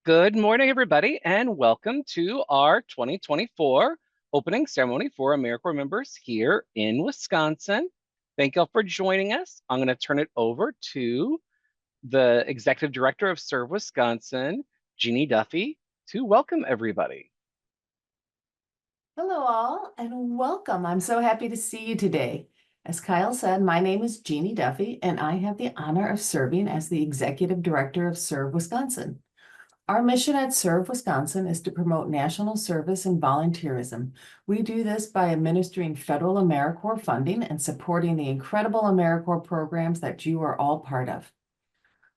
Good morning, everybody, and welcome to our 2024 opening ceremony for AmeriCorps members here in Wisconsin. Thank you all for joining us. I'm going to turn it over to the Executive Director of Serve Wisconsin, Jeannie Duffy, to welcome everybody. Hello all and welcome. I'm so happy to see you today. As Kyle said, my name is Jeannie Duffy and I have the honor of serving as the Executive Director of Serve Wisconsin. Our mission at Serve Wisconsin is to promote national service and volunteerism. We do this by administering federal AmeriCorps funding and supporting the incredible AmeriCorps programs that you are all part of.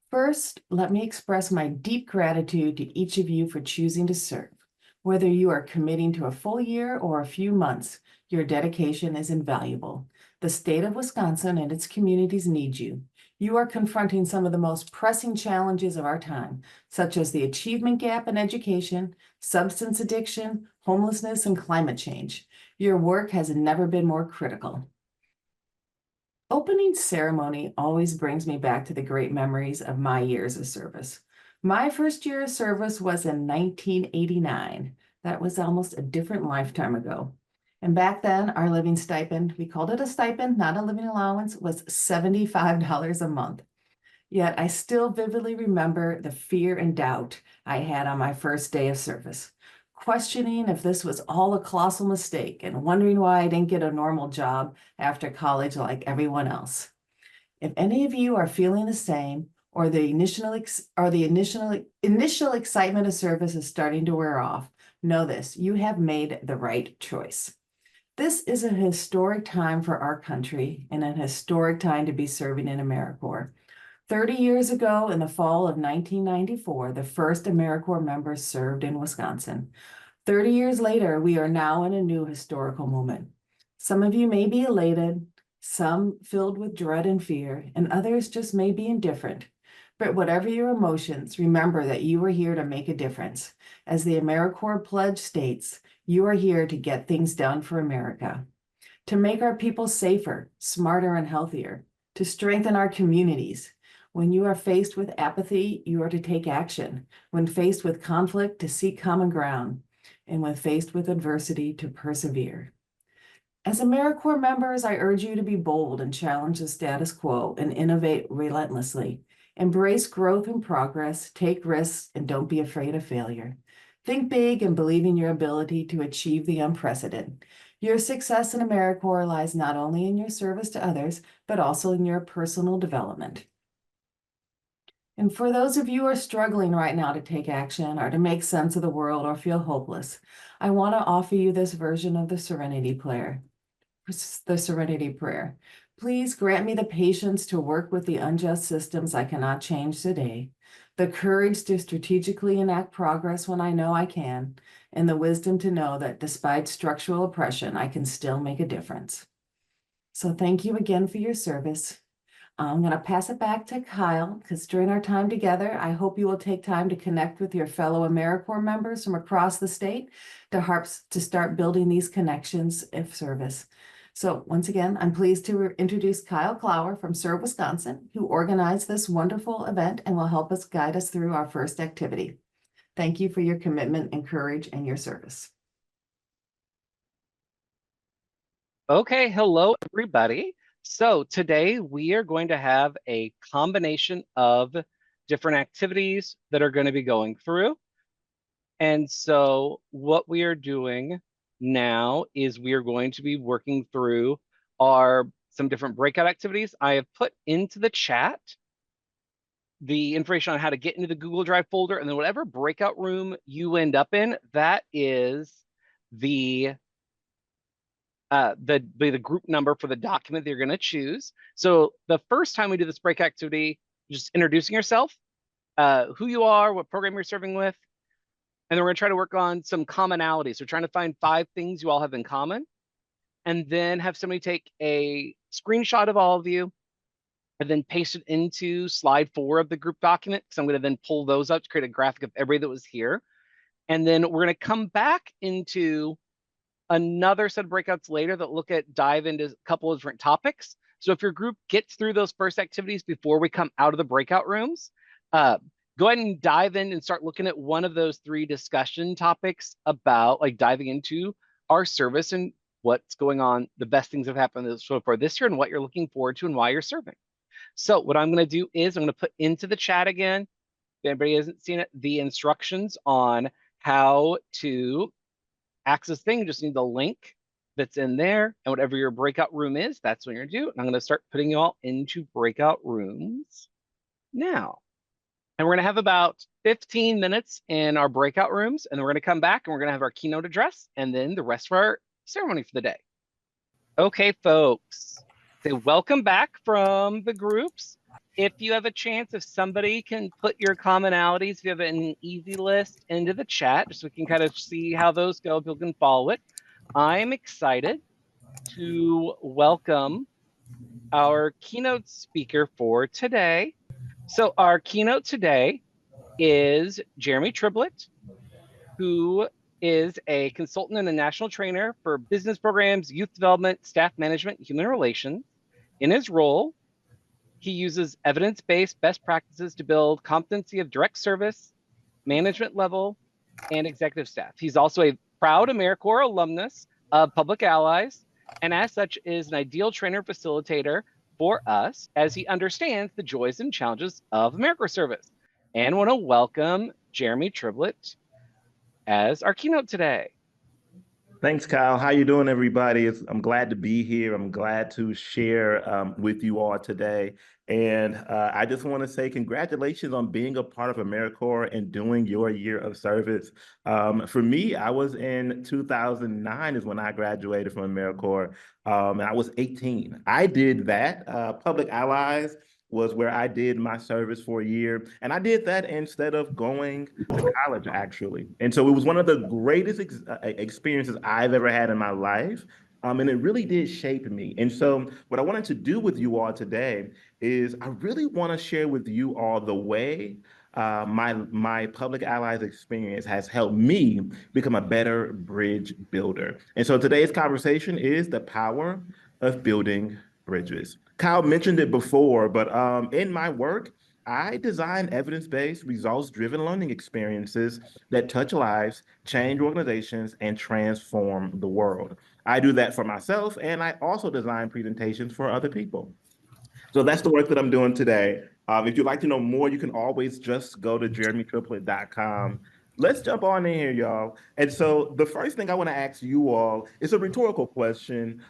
First, let me express my deep gratitude to each of you for choosing to serve. Whether you are committing to a full year or a few months, your dedication is invaluable. The state of Wisconsin and its communities need you. You are confronting some of the most pressing challenges of our time, such as the achievement gap in education, substance addiction, homelessness, and climate change. Your work has never been more critical. Opening ceremony always brings me back to the great memories of my years of service. My first year of service was in 1989. That was almost a different lifetime ago. And back then, our living stipend, we called it a stipend, not a living allowance, was $75 a month. Yet I still vividly remember the fear and doubt I had on my first day of service, questioning if this was all a colossal mistake and wondering why I didn't get a normal job after college like everyone else. If any of you are feeling the same, or the initial excitement of service is starting to wear off, know this: you have made the right choice. This is a historic time for our country and an historic time to be serving in AmeriCorps. 30 years ago, in the fall of 1994, the first AmeriCorps members served in Wisconsin. 30 years later, we are now in a new historical moment. Some of you may be elated, some filled with dread and fear, and others just may be indifferent. But whatever your emotions, remember that you are here to make a difference. As the AmeriCorps pledge states, you are here to get things done for America, to make our people safer, smarter, and healthier, to strengthen our communities. When you are faced with apathy, you are to take action. When faced with conflict, to seek common ground. And when faced with adversity, to persevere. As AmeriCorps members, I urge you to be bold and challenge the status quo and innovate relentlessly. Embrace growth and progress, take risks, and don't be afraid of failure. Think big and believe in your ability to achieve the unprecedented. Your success in AmeriCorps lies not only in your service to others, but also in your personal development. And for those of you who are struggling right now to take action or to make sense of the world or feel hopeless, I want to offer you this version of the Serenity Prayer. Please grant me the patience to work with the unjust systems I cannot change today, the courage to strategically enact progress when I know I can, and the wisdom to know that despite structural oppression, I can still make a difference. So thank you again for your service. I'm going to pass it back to Kyle, because during our time together, I hope you will take time to connect with your fellow AmeriCorps members from across the state to start building these connections of service. So once again, I'm pleased to introduce Kyle Clower from Serve Wisconsin, who organized this wonderful event and will help us guide us through our first activity. Thank you for your commitment and courage and your service. Okay, hello, everybody. So today we are going to have a combination of different activities that are going to be going through. And so what we are doing now is we are going to be working through some different breakout activities. I have put into the chat the information on how to get into the Google Drive folder, and then whatever breakout room you end up in, that is the group number for the document that you're going to choose. So the first time we do this break activity, just introducing yourself, who you are, what program you're serving with, and then we're going to try to work on some commonalities. So trying to find 5 things you all have in common, and then have somebody take a screenshot of all of you, and then paste it into slide 4 of the group document. So I'm going to then pull those up to create a graphic of everybody that was here. And then we're going to come back into another set of breakouts later that dive into a couple of different topics. So if your group gets through those first activities before we come out of the breakout rooms, go ahead and dive in and start looking at one of those three discussion topics about like diving into our service and what's going on, the best things that have happened so far this year and what you're looking forward to and why you're serving. So what I'm going to do is I'm going to put into the chat again, if anybody hasn't seen it, the instructions on how to access thing. You just need the link that's in there, and whatever your breakout room is, that's what you're going to do. And I'm going to start putting you all into breakout rooms now. And we're going to have about 15 minutes in our breakout rooms, and then we're going to come back and we're going to have our keynote address and then the rest of our ceremony for the day. Okay, folks, say welcome back from the groups. If you have a chance, if somebody can put your commonalities, if you have an easy list into the chat, just so we can kind of see how those go, people can follow it. I'm excited to welcome our keynote speaker for today. So our keynote today is Jeremy Triblett, who is a consultant and a national trainer for business programs, youth development, staff management, human relations. In his role, he uses evidence-based best practices to build competency of direct service, management level, and executive staff. He's also a proud AmeriCorps alumnus of Public Allies, and as such is an ideal trainer facilitator for us as he understands the joys and challenges of AmeriCorps service. And want to welcome Jeremy Triblett as our keynote today. Thanks, Kyle. How you doing, everybody? I'm glad to be here. I'm glad to share with you all today. And I just want to say congratulations on being a part of AmeriCorps and doing your year of service. For me, I was in 2009 is when I graduated from AmeriCorps, and I was 18. I did that. Public Allies was where I did my service for a year. And I did that instead of going to college, actually. And so it was one of the greatest experiences I've ever had in my life. And it really did shape me. And so what I wanted to do with you all today is I really want to share with you all the way my Public Allies experience has helped me become a better bridge builder. And so today's conversation is the power of building bridges. Kyle mentioned it before, but in my work, I design evidence-based, results-driven learning experiences that touch lives, change organizations, and transform the world. I do that for myself, and I also design presentations for other people. So that's the work that I'm doing today. If you'd like to know more, you can always just go to jeremytriplett.com. Let's jump on in here, y'all. And so the first thing I want to ask you all is a rhetorical question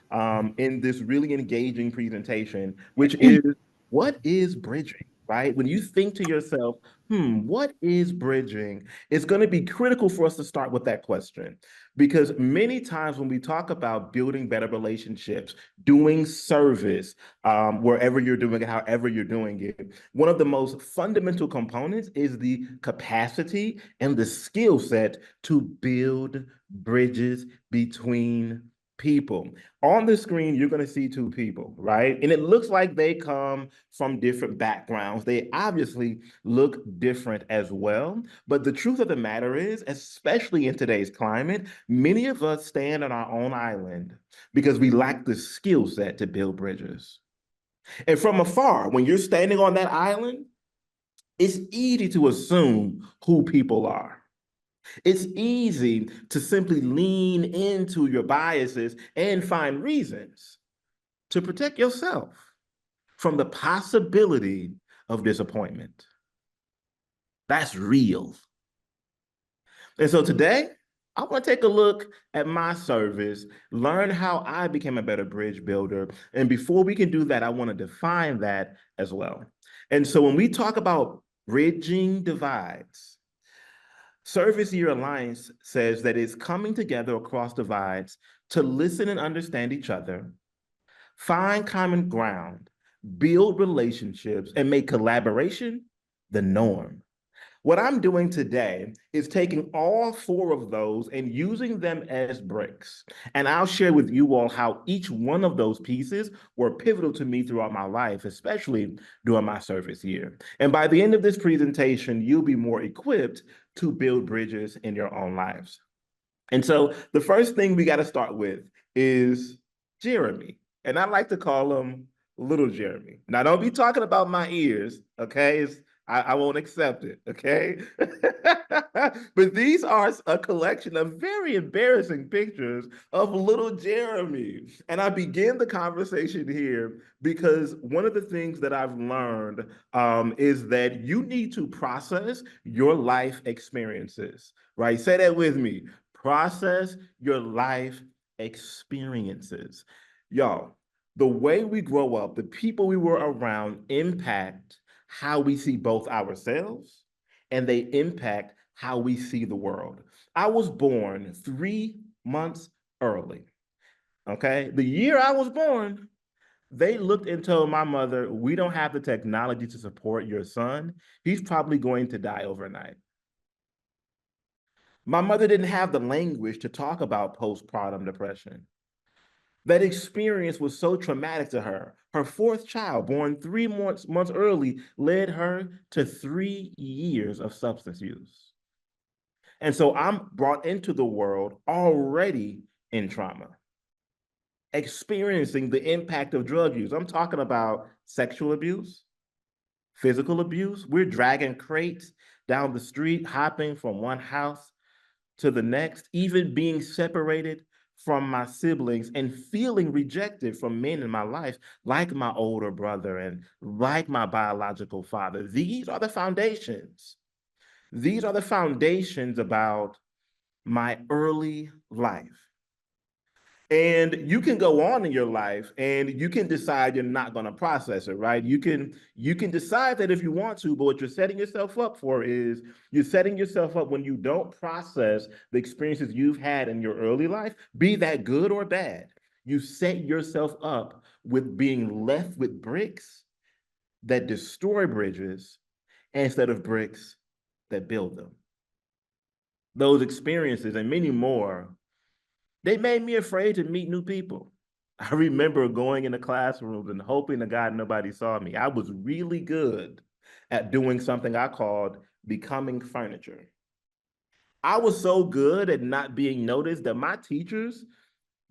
in this really engaging presentation, which is, what is bridging, right? When you think to yourself, what is bridging? It's going to be critical for us to start with that question. Because many times when we talk about building better relationships, doing service, wherever you're doing it, however you're doing it, one of the most fundamental components is the capacity and the skill set to build bridges between people. On the screen, you're going to see two people, right? And it looks like they come from different backgrounds. They obviously look different as well. But the truth of the matter is, especially in today's climate, many of us stand on our own island because we lack the skill set to build bridges. And from afar, when you're standing on that island, it's easy to assume who people are. It's easy to simply lean into your biases and find reasons to protect yourself from the possibility of disappointment. That's real. And so today, I want to take a look at my service, learn how I became a better bridge builder. And before we can do that, I want to define that as well. And so when we talk about bridging divides, Service Year Alliance says that it's coming together across divides to listen and understand each other, find common ground, build relationships, and make collaboration the norm. What I'm doing today is taking all four of those and using them as bricks. And I'll share with you all how each one of those pieces were pivotal to me throughout my life, especially during my service year. And by the end of this presentation, you'll be more equipped to build bridges in your own lives. And so the first thing we got to start with is Jeremy. And I like to call him Little Jeremy. Now, don't be talking about my ears, okay? I won't accept it, okay? But these are a collection of very embarrassing pictures of little Jeremy. And I begin the conversation here because one of the things that I've learned is that you need to process your life experiences, right? Say that with me. Process your life experiences. Y'all, the way we grow up, the people we were around impact how we see both ourselves and they impact how we see the world. I was born 3 months early. Okay. The year I was born, they looked and told my mother, we don't have the technology to support your son. He's probably going to die overnight. My mother didn't have the language to talk about postpartum depression. That experience was so traumatic to her. Her fourth child, born 3 months early, led her to 3 years of substance use. And so I'm brought into the world already in trauma, experiencing the impact of drug use. I'm talking about sexual abuse, physical abuse. We're dragging crates down the street, hopping from one house to the next, even being separated from my siblings and feeling rejected from men in my life, like my older brother and like my biological father. These are the foundations. These are the foundations about my early life. And you can go on in your life and you can decide you're not going to process it, right? You can decide that if you want to, but what you're setting yourself up for is you're setting yourself up when you don't process the experiences you've had in your early life, be that good or bad. You set yourself up with being left with bricks that destroy bridges instead of bricks that build them. Those experiences and many more, they made me afraid to meet new people. I remember going into classrooms and hoping to God nobody saw me. I was really good at doing something I called becoming furniture. I was so good at not being noticed that my teachers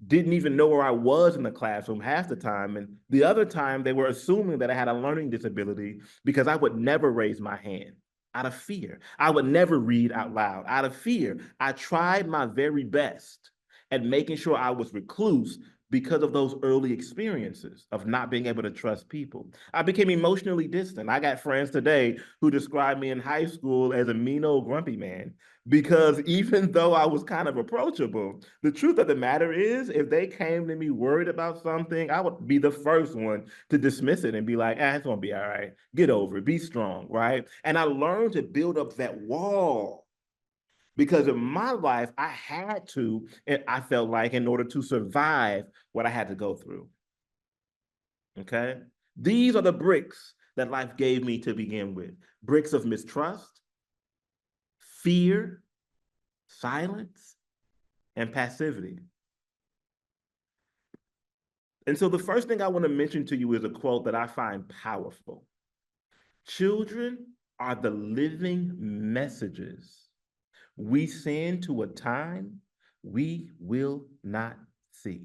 didn't even know where I was in the classroom half the time. And the other time, they were assuming that I had a learning disability because I would never raise my hand out of fear. I would never read out loud out of fear. I tried my very best at making sure I was recluse because of those early experiences of not being able to trust people. I became emotionally distant. I got friends today who described me in high school as a mean old grumpy man because even though I was kind of approachable, the truth of the matter is, if they came to me worried about something, I would be the first one to dismiss it and be like, it's gonna be all right. Get over it, be strong, right? And I learned to build up that wall because in my life, I had to, and I felt like in order to survive what I had to go through. Okay? These are the bricks that life gave me to begin with. Bricks of mistrust, fear, silence, and passivity. And so the first thing I want to mention to you is a quote that I find powerful. Children are the living messages we send to a time we will not see.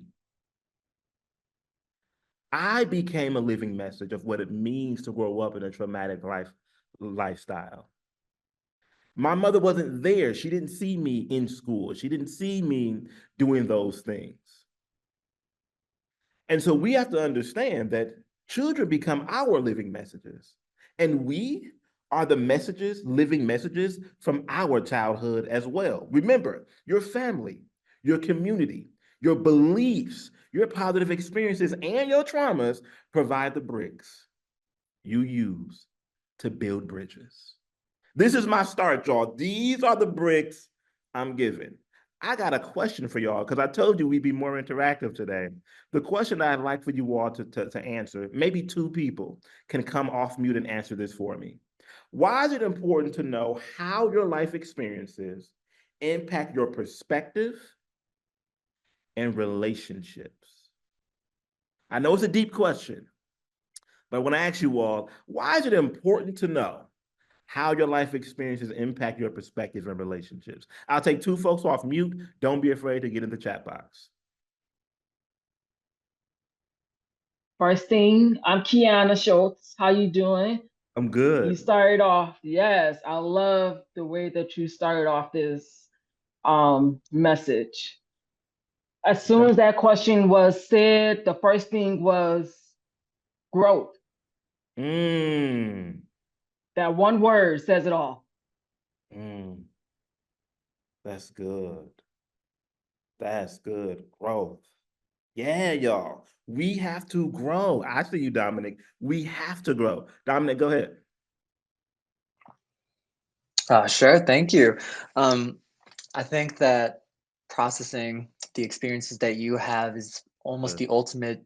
I became a living message of what it means to grow up in a traumatic lifestyle. My mother wasn't there. She didn't see me in school. She didn't see me doing those things. And so we have to understand that children become our living messages. And we are the messages, living messages from our childhood as well. Remember, your family, your community, your beliefs, your positive experiences, and your traumas provide the bricks you use to build bridges. This is my start, y'all. These are the bricks I'm giving. I got a question for y'all because I told you we'd be more interactive today. The question I'd like for you all to answer, maybe two people can come off mute and answer this for me. Why is it important to know how your life experiences impact your perspective and relationships? I know it's a deep question, but when I ask you all, why is it important to know how your life experiences impact your perspective and relationships? I'll take two folks off mute. Don't be afraid to get in the chat box. First thing, I'm Kiana Schultz. How you doing? I'm You good. started off, yes, I love the way that you started off this message. As soon as that question was said, the first thing was growth. Mm, That one word says it all. mm, that's good. That's good. Growth. Yeah, y'all. We have to grow. I see you, Dominic. We have to grow. Dominic, go ahead. Sure, thank you. I think that processing the experiences that you have is almost Good. the ultimate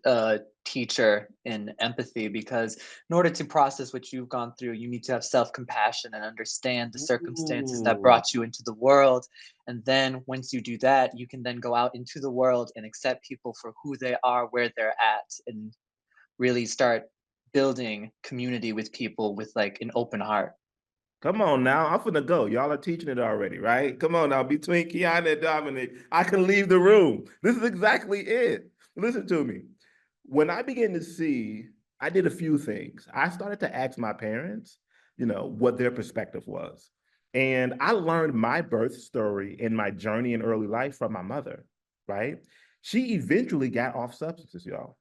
teacher in empathy, because in order to process what you've gone through, you need to have self-compassion and understand the circumstances that Ooh. brought you into the world. And then once you do that, you can then go out into the world and accept people for who they are, where they're at, and really start building community with people with like an open heart. Come on now. I'm finna go. Y'all are teaching it already, right? Come on now. Between Kiana and Dominic, I can leave the room. This is exactly it. Listen to me. When I began to see, I did a few things. I started to ask my parents, what their perspective was. And I learned my birth story and my journey in early life from my mother, right? She eventually got off substances, y'all.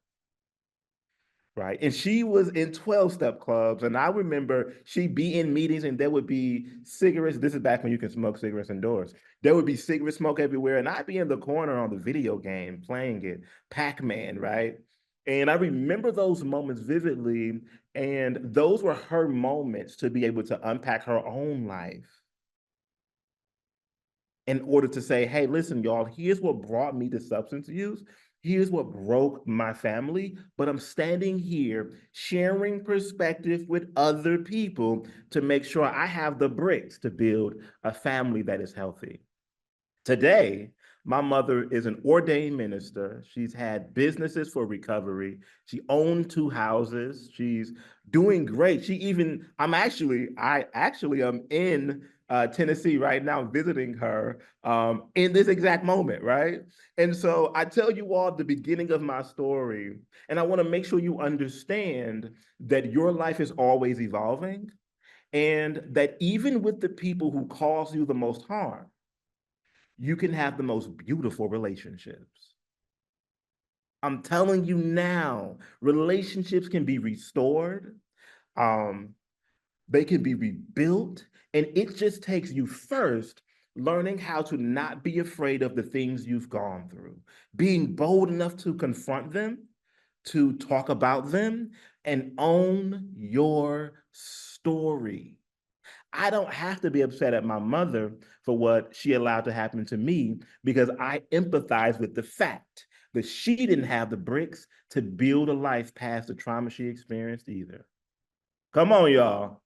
Right. And she was in 12-step clubs. And I remember she'd be in meetings and there would be cigarettes. This is back when you can smoke cigarettes indoors. There would be cigarette smoke everywhere. And I'd be in the corner on the video game playing it, Pac-Man, right? And I remember those moments vividly. And those were her moments to be able to unpack her own life in order to say, hey, listen, y'all, here's what brought me to substance use. Here's what broke my family, but I'm standing here sharing perspective with other people to make sure I have the bricks to build a family that is healthy. Today, my mother is an ordained minister. She's had businesses for recovery. She owned 2 houses. She's doing great. I actually am in Tennessee right now visiting her in this exact moment, right? And so I tell you all the beginning of my story, and I want to make sure you understand that your life is always evolving, and that even with the people who cause you the most harm, you can have the most beautiful relationships. I'm telling you now, relationships can be restored. Um, they can be rebuilt. And it just takes you first learning how to not be afraid of the things you've gone through, being bold enough to confront them, to talk about them, and own your story. I don't have to be upset at my mother for what she allowed to happen to me, because I empathize with the fact that she didn't have the bricks to build a life past the trauma she experienced either. Come on, y'all.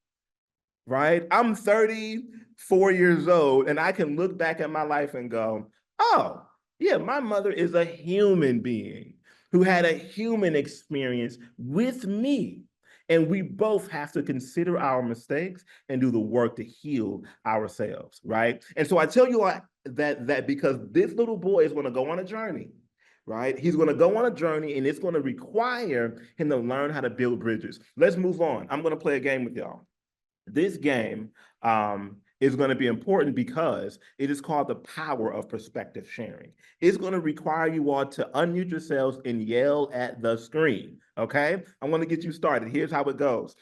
Right? I'm 34 years old and I can look back at my life and go, oh, yeah, my mother is a human being who had a human experience with me. And we both have to consider our mistakes and do the work to heal ourselves, right? And so I tell you all that because this little boy is going to go on a journey, right? He's going to go on a journey and it's going to require him to learn how to build bridges. Let's move on. I'm going to play a game with y'all. This game is going to be important because it is called the power of perspective sharing. It's going to require you all to unmute yourselves and yell at the screen. Okay, I'm going to get you started. Here's how it goes.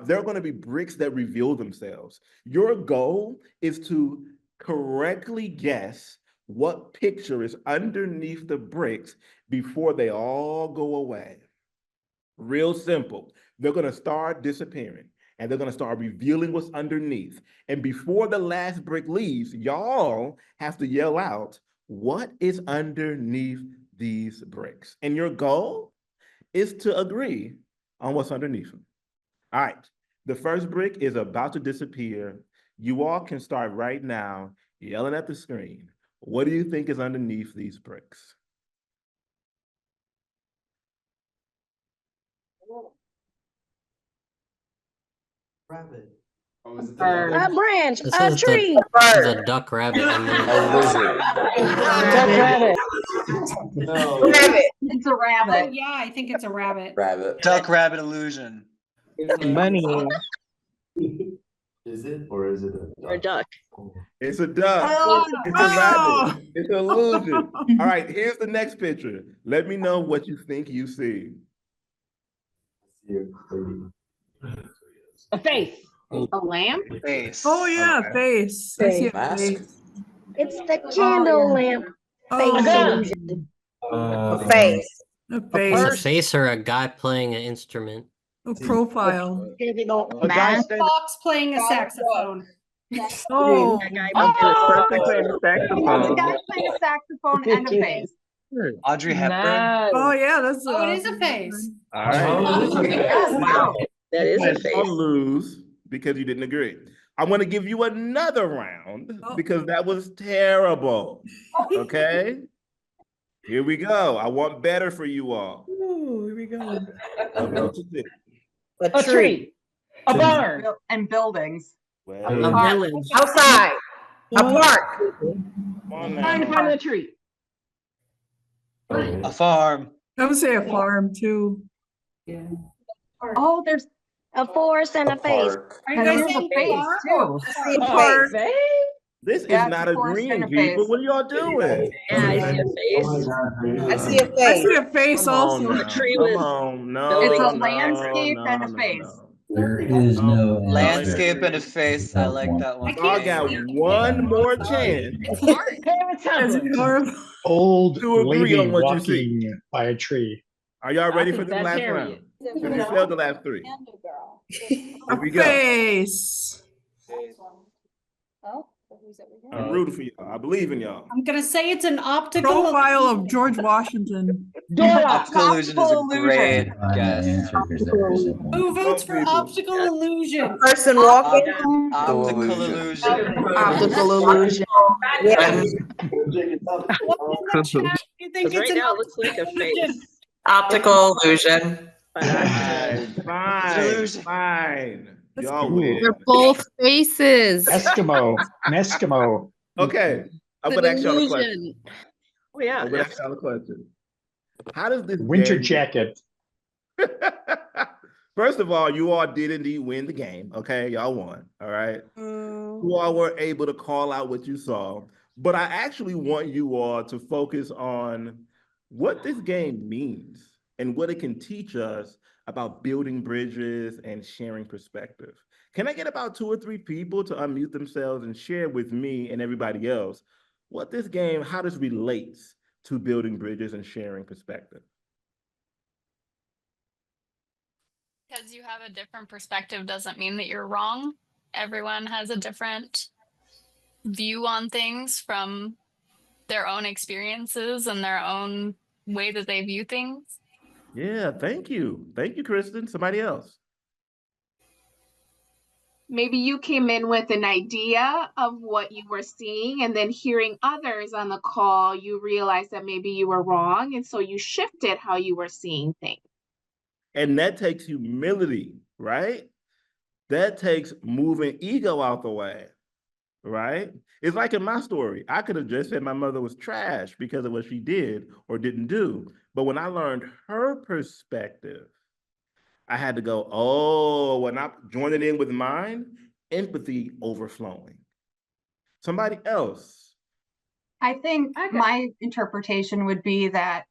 There are going to be bricks that reveal themselves. Your goal is to correctly guess what picture is underneath the bricks before they all go away. Real simple. They're going to start disappearing and they're going to start revealing what's underneath. And before the last brick leaves, y'all have to yell out, what is underneath these bricks? And your goal is to agree on what's underneath them. All right. The first brick is about to disappear. You all can start right now yelling at the screen. What do you think is underneath these bricks? Rabbit. Oh, is it Bird. the A branch, This a is tree. the duck rabbit illusion. a lizard? Duck rabbit. No. Rabbit. It's a rabbit. Oh, yeah, I think it's a rabbit. Rabbit. Duck rabbit illusion. Bunny. Is it, or is it a Or a duck? It's a duck. Oh, It's a rabbit. It's an illusion. All right, here's the next picture. Let me know what you think you see. A face. A lamp? Face. Oh yeah, Okay. face. I see a Mask? face. It's the candle lamp. Oh, A gun. Illusion. A Face. a Is a face. face or a guy playing an instrument? A profile. A guy standing. Fox playing a saxophone. Oh, Person playing a It's a saxophone. guy playing a saxophone and a face. Audrey Hepburn. Nice. oh yeah, that's. Oh, it is a face. All right. Yes, wow. That is a You face. lose because you didn't agree. I want to give you another round Oh. because that was terrible. Okay? Here we go. I want better for you all. Ooh, here we go. What you think? A A tree. A barn. And buildings. Well, A village. Outside, a Oh, park. come on Trying to now. find a tree. A farm. I would say a farm too. Yeah. Oh, there's, A forest and a face. are you guys There's saying a face, farm? too. I see a Park. face. This Yeah, is not it's a forest and agreeing, a people. face. What are y'all doing? Yeah, I see a face. I see a I face. see a face Come on also. now. A tree Come with on. No, buildings. It's a no, landscape no, and a no, face. no. There is no answer. Landscape and a face. I like that one. Y'all got one more chance It's hard. David Is Temple. it horrible? Old to agree on lady what you see. walking by a tree. Are y'all I ready for think this that's last Harriet. round? Because we failed the last three. Here we A go. face. I'm rooting for y'all. I believe in y'all. I'm gonna say it's an optical. Profile of George Washington. Door. Optical illusion is a Optical great illusion. guess. Who votes for people. optical illusion? Person walking. Optical illusion. Optical illusion. Yeah. What in the chat? You think Because it's right an now it looks like a optical illusion? face. Optical illusion. Fine, fine. Y'all win. They're both faces. Eskimo. An Eskimo. Okay, I'm gonna ask y'all a question. Oh, yeah. I'm gonna ask y'all a question. How does this Winter game- jacket. First of all, you all did indeed win the game. Okay, y'all won. All right. You all were able to call out what you saw, but I actually want you all to focus on what this game means and what it can teach us about building bridges and sharing perspective. Can I get about 2 or 3 people to unmute themselves and share with me and everybody else what this game, how this relates to building bridges and sharing perspective? Because you have a different perspective doesn't mean that you're wrong. Everyone has a different view on things from their own experiences and their own way that they view things. Yeah, thank you. Thank you, Kristen. Somebody else. Maybe you came in with an idea of what you were seeing, and then hearing others on the call, you realized that maybe you were wrong, and so you shifted how you were seeing things. And that takes humility, right? That takes moving ego out the way, right? It's like in my story. I could have just said my mother was trash because of what she did or didn't do. But when I learned her perspective, I had to go, oh, when I joined it in with mine, empathy overflowing. Somebody else. I think my interpretation would be that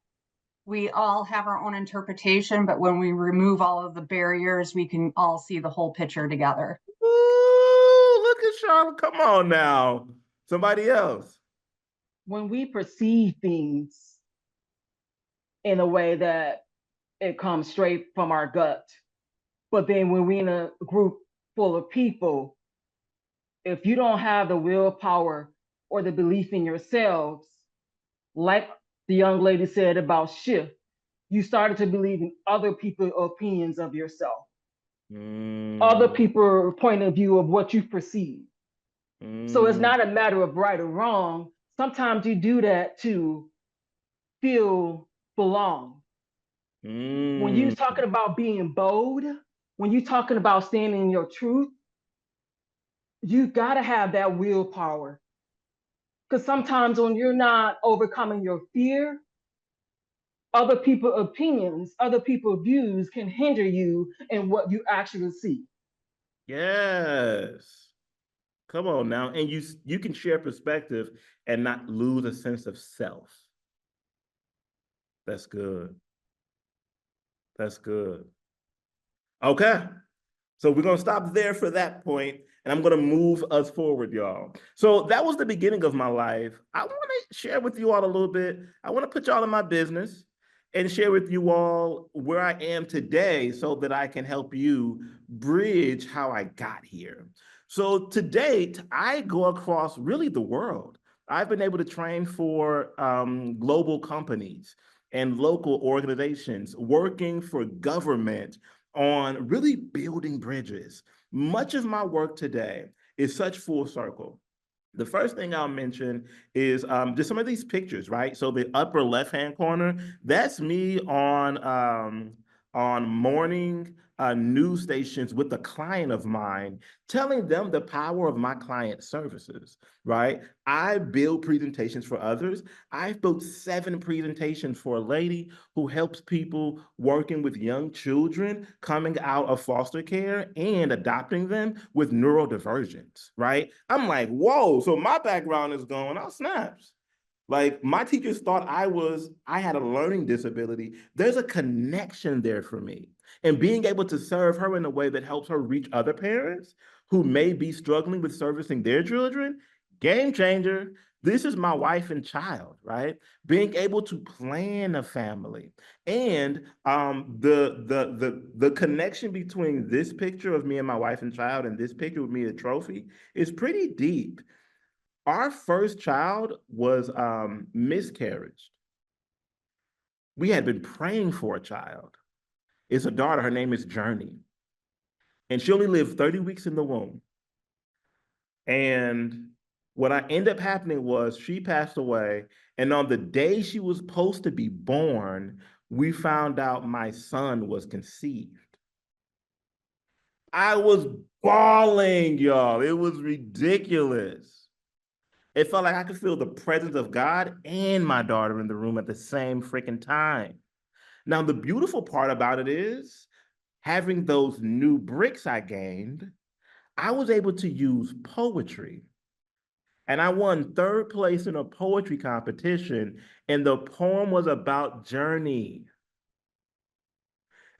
we all have our own interpretation, but when we remove all of the barriers, we can all see the whole picture together. Ooh, look at Charlotte. Come on now. Somebody else. When we perceive things in a way that it comes straight from our gut, but then when we're in a group full of people, if you don't have the willpower or the belief in yourselves, like the young lady said about shift, you started to believe in other people's opinions of yourself, other people's point of view of what you perceive. So it's not a matter of right or wrong. Sometimes you do that to feel belong. When you're talking about being bold, when you're talking about standing in your truth, you gotta have that willpower. Because sometimes when you're not overcoming your fear, other people's opinions, other people's views can hinder you in what you actually see. Yes. Come on now. And you can share perspective and not lose a sense of self. That's good. That's good. Okay. So we're going to stop there for that point, and I'm going to move us forward, y'all. So that was the beginning of my life. I want to share with you all a little bit. I want to put y'all in my business and share with you all where I am today so that I can help you bridge how I got here. So to date, I go across really the world. I've been able to train for global companies and local organizations working for government on really building bridges. Much of my work today is such full circle. The first thing I'll mention is just some of these pictures, right? So the upper left-hand corner, that's me on morning news stations with a client of mine, telling them the power of my client services, right? I build presentations for others. I've built 7 presentations for a lady who helps people working with young children coming out of foster care and adopting them with neurodivergence, right? I'm like, whoa, so my background is going, oh, snaps. Like my teachers thought I had a learning disability. There's a connection there for me. And being able to serve her in a way that helps her reach other parents who may be struggling with servicing their children, game changer. This is my wife and child, right? Being able to plan a family. And the connection between this picture of me and my wife and child and this picture with me, a trophy, is pretty deep. Our first child was miscarriage. We had been praying for a child. It's a daughter. Her name is Journey. And she only lived 30 weeks in the womb. And what I ended up happening was she passed away. And on the day she was supposed to be born, we found out my son was conceived. I was bawling, y'all. It was ridiculous. It felt like I could feel the presence of God and my daughter in the room at the same freaking time. Now, the beautiful part about it is having those new bricks I gained, I was able to use poetry. And I won 3rd place in a poetry competition, and the poem was about Journey.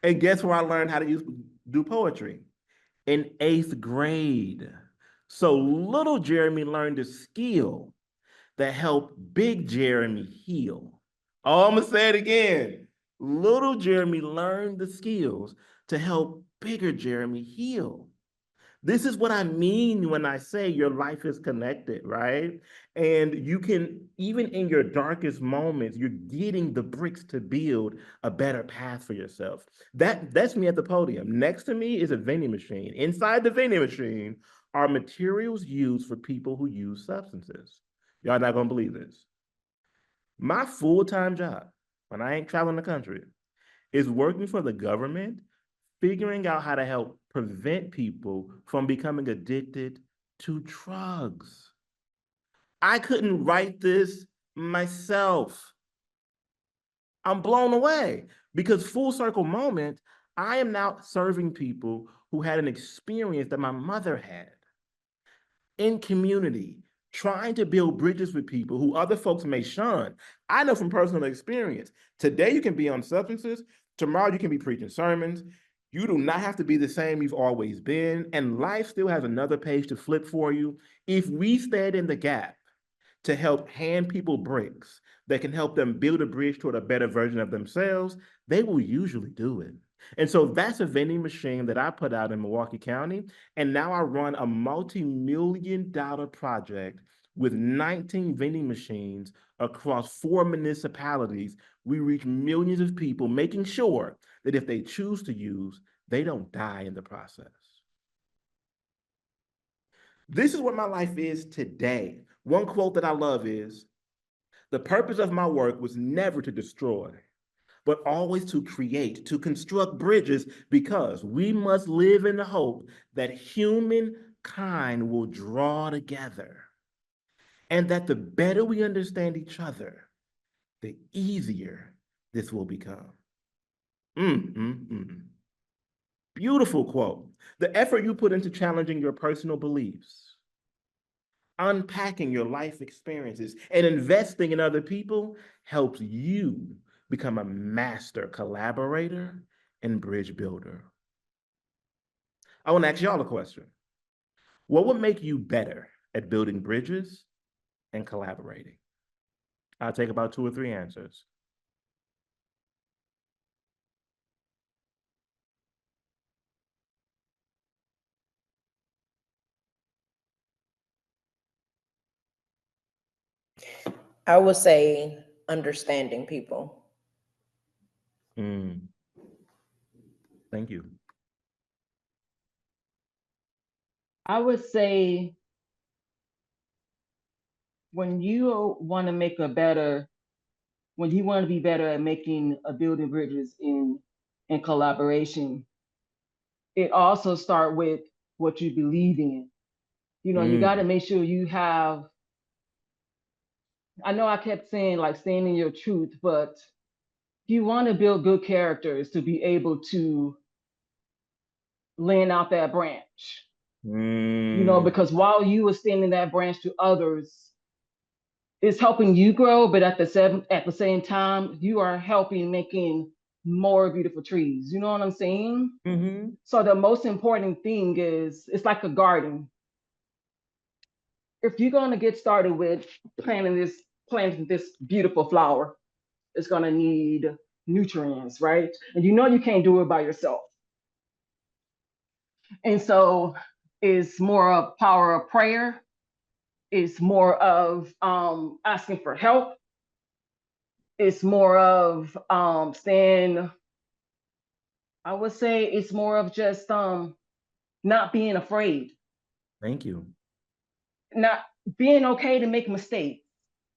And guess where I learned how to do poetry? In 8th grade. So little Jeremy learned a skill that helped big Jeremy heal. Oh, I'm gonna say it again. Little Jeremy learned the skills to help bigger Jeremy heal. This is what I mean when I say your life is connected, right? And you can, even in your darkest moments, you're getting the bricks to build a better path for yourself. That's me at the podium. Next to me is a vending machine. Inside the vending machine are materials used for people who use substances. Y'all not gonna believe this. My full-time job, when I ain't traveling the country, is working for the government, figuring out how to help prevent people from becoming addicted to drugs. I couldn't write this myself. I'm blown away because full circle moment, I am now serving people who had an experience that my mother had in community, trying to build bridges with people who other folks may shun. I know from personal experience, today you can be on substances, tomorrow you can be preaching sermons. You do not have to be the same you've always been, and life still has another page to flip for you. If we stand in the gap to help hand people bricks that can help them build a bridge toward a better version of themselves, they will usually do it. And so that's a vending machine that I put out in Milwaukee County. And now I run a multi-million-dollar project with 19 vending machines across 4 municipalities. We reach millions of people, making sure that if they choose to use, they don't die in the process. This is what my life is today. One quote that I love is, "The purpose of my work was never to destroy, but always to create, to construct bridges, because we must live in the hope that humankind will draw together, and that the better we understand each other, the easier this will become." Mm, mm, mm. Beautiful quote. The effort you put into challenging your personal beliefs, unpacking your life experiences, and investing in other people helps you become a master collaborator and bridge builder. I want to ask y'all a question. What would make you better at building bridges and collaborating? I'll take about 2 or 3 answers. I would say understanding people. Thank you. I would say when you want to be better at making building bridges in collaboration, it also start with what you believe in. You got to make sure you have. I know I kept saying like staying in your truth, but you want to build good characters to be able to lend out that branch. Because while you extending that branch to others, it's helping you grow, but at the same time, you are helping making more beautiful trees. You know what I'm saying? So the most important thing is it's like a garden. If you're gonna get started with planting this beautiful flower, it's gonna need nutrients, right? And you can't do it by yourself. And so it's more of power of prayer. It's more of asking for help. It's more of saying, I would say it's more of just not being afraid. Thank you. Not being okay to make mistakes.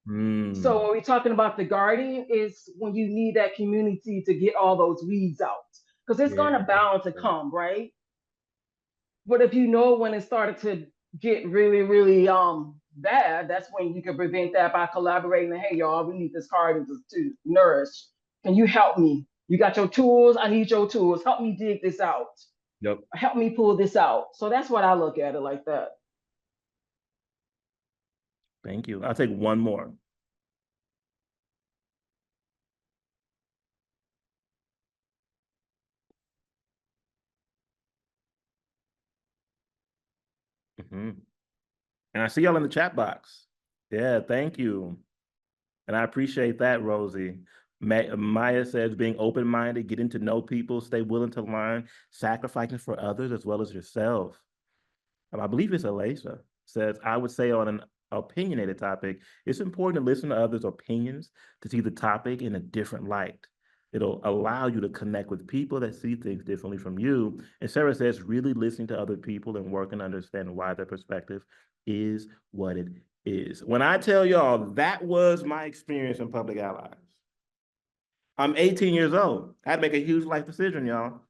So when we're talking about the garden, is when you need that community to get all those weeds out. Because it's gonna bound to come, right? But if you know when it started to get really, really bad, that's when you can prevent that by collaborating. Hey, y'all, we need this garden to nourish. Can you help me? You got your tools? I need your tools. Help me dig this out. Yep. Help me pull this out. So that's what I look at it like that. Thank you. I'll take one more. And I see y'all in the chat box. Yeah, thank you. And I appreciate that, Rosie. Maya says being open-minded, getting to know people, stay willing to learn, sacrificing for others as well as yourself. I believe it's Alisa says, I would say on an opinionated topic, it's important to listen to others' opinions to see the topic in a different light. It'll allow you to connect with people that see things differently from you. And Sarah says, really listening to other people and working to understand why their perspective is what it is. When I tell y'all, that was my experience in Public Allies. I'm 18 years old. I had to make a huge life decision, y'all.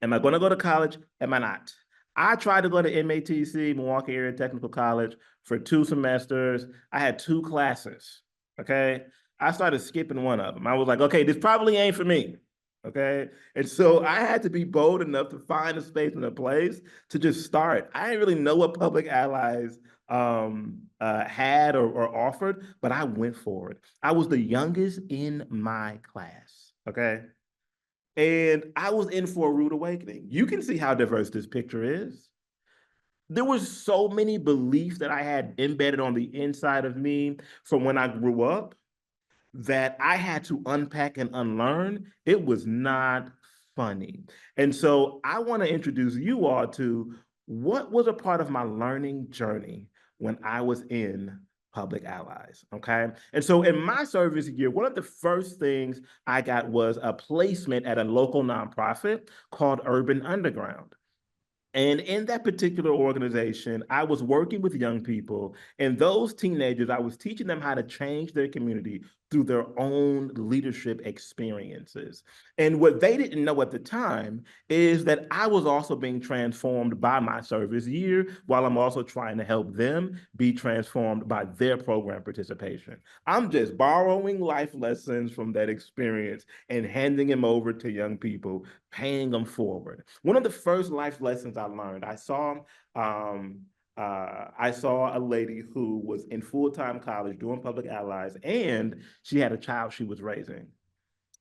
Am I going to go to college? Am I not? I tried to go to MATC, Milwaukee Area Technical College, for 2 semesters. I had 2 classes, okay? I started skipping one of them. I was like, okay, this probably ain't for me, okay? And so I had to be bold enough to find a space and a place to just start. I didn't really know what Public Allies had or offered, but I went for it. I was the youngest in my class, okay? And I was in for a rude awakening. You can see how diverse this picture is. There was so many beliefs that I had embedded on the inside of me from when I grew up that I had to unpack and unlearn. It was not funny. And so I want to introduce you all to what was a part of my learning journey when I was in Public Allies, okay? And so in my service year, one of the first things I got was a placement at a local nonprofit called Urban Underground. And in that particular organization, I was working with young people, and those teenagers, I was teaching them how to change their community through their own leadership experiences. And what they didn't know at the time is that I was also being transformed by my service year, while I'm also trying to help them be transformed by their program participation. I'm just borrowing life lessons from that experience and handing them over to young people, paying them forward. One of the first life lessons I learned, I saw a lady who was in full-time college doing public allies, and she had a child she was raising.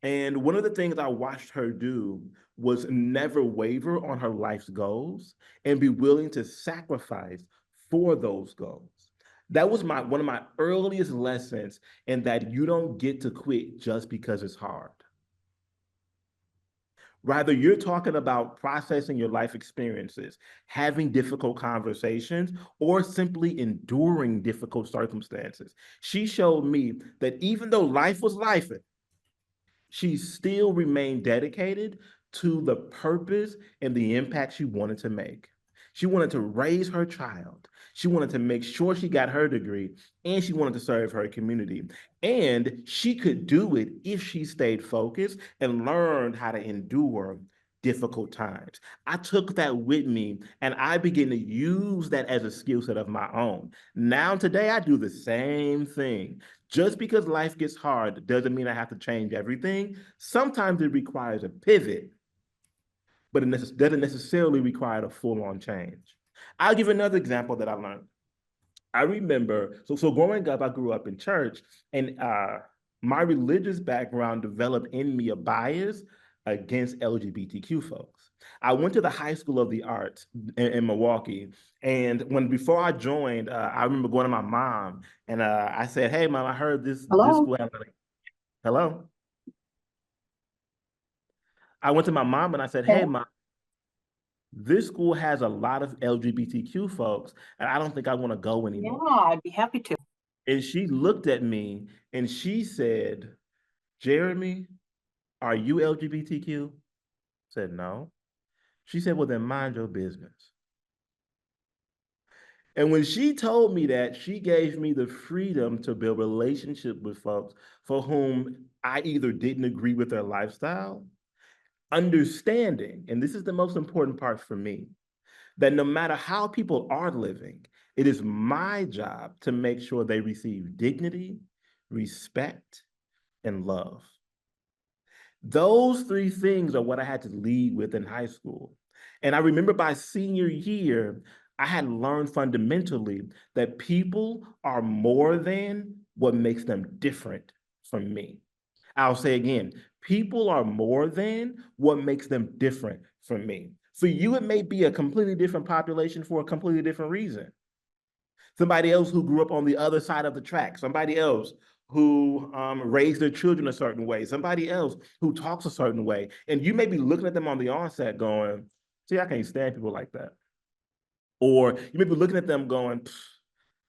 And one of the things I watched her do was never waver on her life's goals and be willing to sacrifice for those goals. That was one of my earliest lessons, in that you don't get to quit just because it's hard. Rather, you're talking about processing your life experiences, having difficult conversations, or simply enduring difficult circumstances. She showed me that even though life was life, she still remained dedicated to the purpose and the impact she wanted to make. She wanted to raise her child. She wanted to make sure she got her degree, and she wanted to serve her community. And she could do it if she stayed focused and learned how to endure difficult times. I took that with me, and I began to use that as a skill set of my own. Now, today, I do the same thing. Just because life gets hard doesn't mean I have to change everything. Sometimes it requires a pivot, but it doesn't necessarily require a full-on change. I'll give another example that I learned. I remember, so growing up, I grew up in church, and my religious background developed in me a bias against LGBTQ folks. I went to the High School of the Arts in Milwaukee, and before I joined, I remember going to my mom, and I said, "Hey, mom, I heard this school has hello." I went to my mom and I said, "Hey, mom, this school has a lot of LGBTQ folks, and I don't think I want to go anymore." Yeah, I'd be happy to. And she looked at me and she said, "Jeremy, are you LGBTQ?" I said, "No." She said, "Well, then mind your business." And when she told me that, she gave me the freedom to build relationship with folks for whom I either didn't agree with their lifestyle, understanding, and this is the most important part for me, that no matter how people are living, it is my job to make sure they receive dignity, respect, and love. Those three things are what I had to lead with in high school. And I remember by senior year, I had learned fundamentally that people are more than what makes them different from me. I'll say again, people are more than what makes them different from me. For you, it may be a completely different population for a completely different reason. Somebody else who grew up on the other side of the track, somebody else who raised their children a certain way, somebody else who talks a certain way. And you may be looking at them on the onset going, "See, I can't stand people like that." Or you may be looking at them going,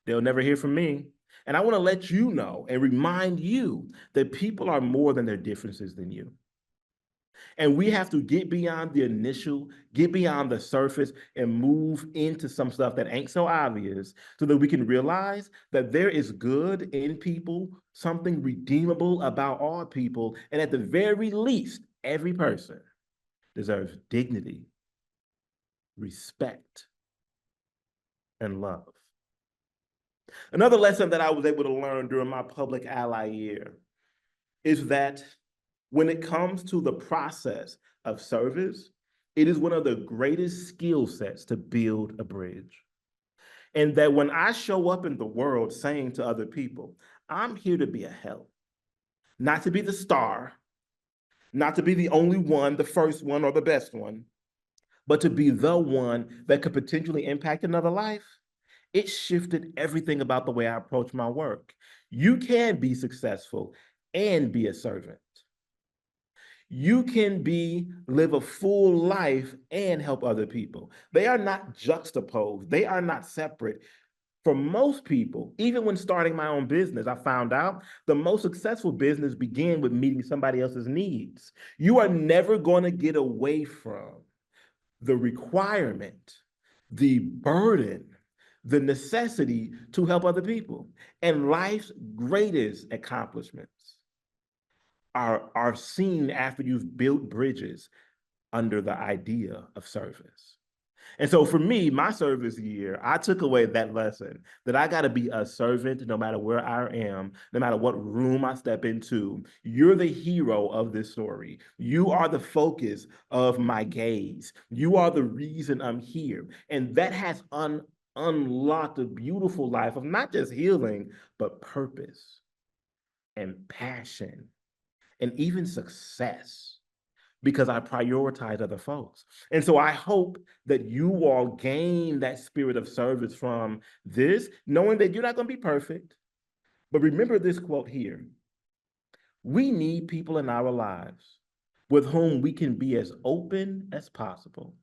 "They'll never hear from me." And I want to let you know and remind you that people are more than their differences than you. And we have to get beyond the initial, get beyond the surface, and move into some stuff that ain't so obvious, so that we can realize that there is good in people, something redeemable about all people, and at the very least, every person deserves dignity, respect, and love. Another lesson that I was able to learn during my public ally year is that when it comes to the process of service, it is one of the greatest skill sets to build a bridge. And that when I show up in the world saying to other people, "I'm here to be a help, not to be the star, not to be the only one, the first one, or the best one, but to be the one that could potentially impact another life," it shifted everything about the way I approach my work. You can be successful and be a servant. You can live a full life and help other people. They are not juxtaposed. They are not separate. For most people, even when starting my own business, I found out the most successful business began with meeting somebody else's needs. You are never going to get away from the requirement, the burden, the necessity to help other people. And life's greatest accomplishments are seen after you've built bridges under the idea of service. And so for me, my service year, I took away that lesson that I got to be a servant no matter where I am, no matter what room I step into. You're the hero of this story. You are the focus of my gaze. You are the reason I'm here. And that has unlocked a beautiful life of not just healing, but purpose and passion and even success, because I prioritize other folks. And so I hope that you all gain that spirit of service from this, knowing that you're not going to be perfect. But remember this quote here: we need people in our lives with whom we can be as open as possible.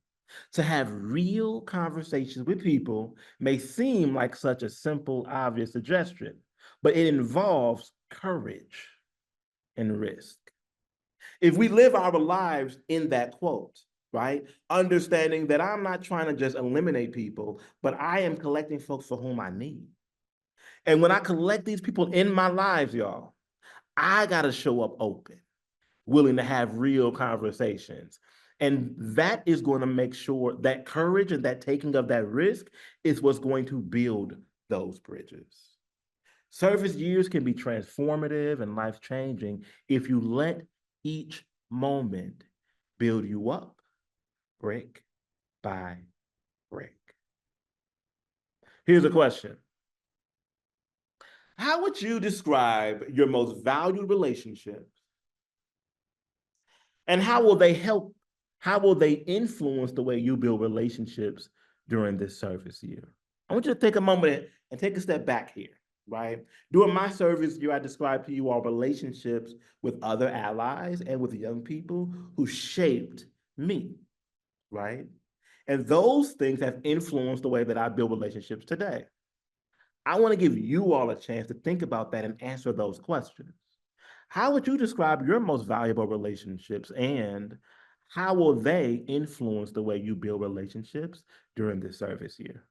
To have real conversations with people may seem like such a simple, obvious suggestion, but it involves courage and risk. If we live our lives in that quote, right? Understanding that I'm not trying to just eliminate people, but I am collecting folks for whom I need. And when I collect these people in my lives, y'all, I got to show up open, willing to have real conversations. And that is going to make sure that courage and that taking of that risk is what's going to build those bridges. Service years can be transformative and life-changing if you let each moment build you up brick by brick. Here's a question. How would you describe your most valued relationships? And how will they influence the way you build relationships during this service year? I want you to take a moment and take a step back here, right? During my service year, I described to you all relationships with other allies and with young people who shaped me, right? And those things have influenced the way that I build relationships today. I want to give you all a chance to think about that and answer those questions. How would you describe your most valuable relationships, and how will they influence the way you build relationships during this service year?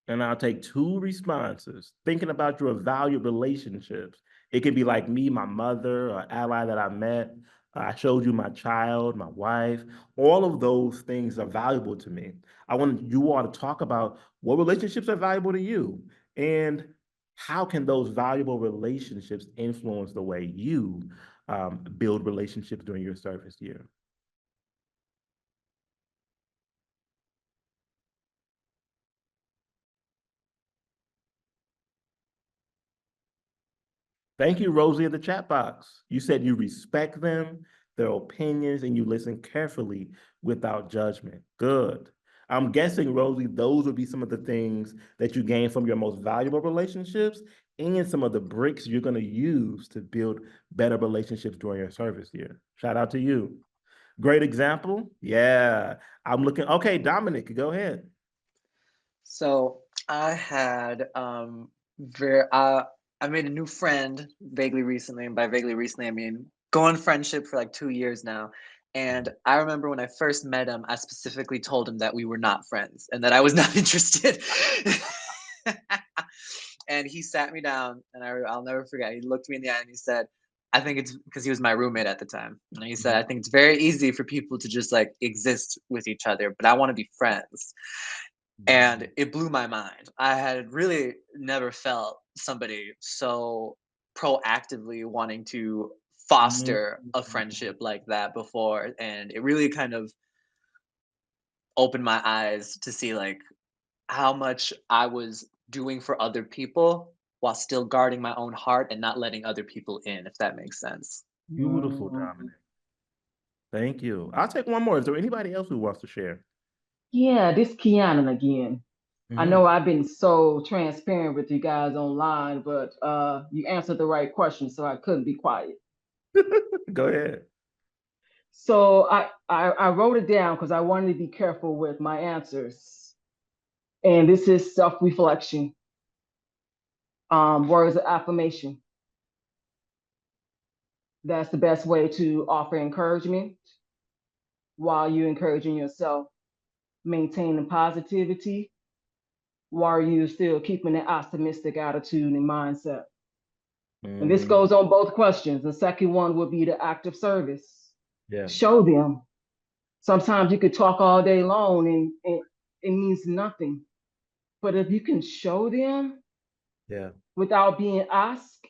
And I'll take two responses. Thinking about your valued relationships, it can be like me, my mother, or ally that I met. I showed you my child, my wife. All of those things are valuable to me. I want you all to talk about what relationships are valuable to you, and how can those valuable relationships influence the way you build relationships during your service year. Thank you, Rosie, in the chat box. You said you respect them, their opinions, and you listen carefully without judgment. Good. I'm guessing, Rosie, those would be some of the things that you gain from your most valuable relationships and some of the bricks you're going to use to build better relationships during your service year. Shout out to you. Great example. Yeah. I'm looking. Okay, Dominic, go ahead. So I had I made a new friend vaguely recently, and by vaguely recently I mean going friendship for like 2 years now. And I remember when I first met him, I specifically told him that we were not friends and that I was not interested. And he sat me down, and I'll never forget. He looked me in the eye and he said, I think it's because he was my roommate at the time. And he said, I think it's very easy for people to just like exist with each other, but I want to be friends. And it blew my mind. I had really never felt somebody so proactively wanting to foster a friendship like that before. And it really kind of opened my eyes to see like how much I was doing for other people while still guarding my own heart and not letting other people in, if that makes sense. Beautiful, Dominic. Thank you. I'll take one more. Is there anybody else who wants to share? Yeah, this Keanu again. I know I've been so transparent with you guys online, but you answered the right question, so I couldn't be quiet. Go ahead. So I wrote it down because I wanted to be careful with my answers. And this is self-reflection, words of affirmation. That's the best way to offer encouragement while you're encouraging yourself, maintaining positivity while you're still keeping an optimistic attitude and mindset. And this goes on both questions. The second one would be the act of service. Yeah. Show them. Sometimes you could talk all day long and it means nothing. But if you can show them without being asked,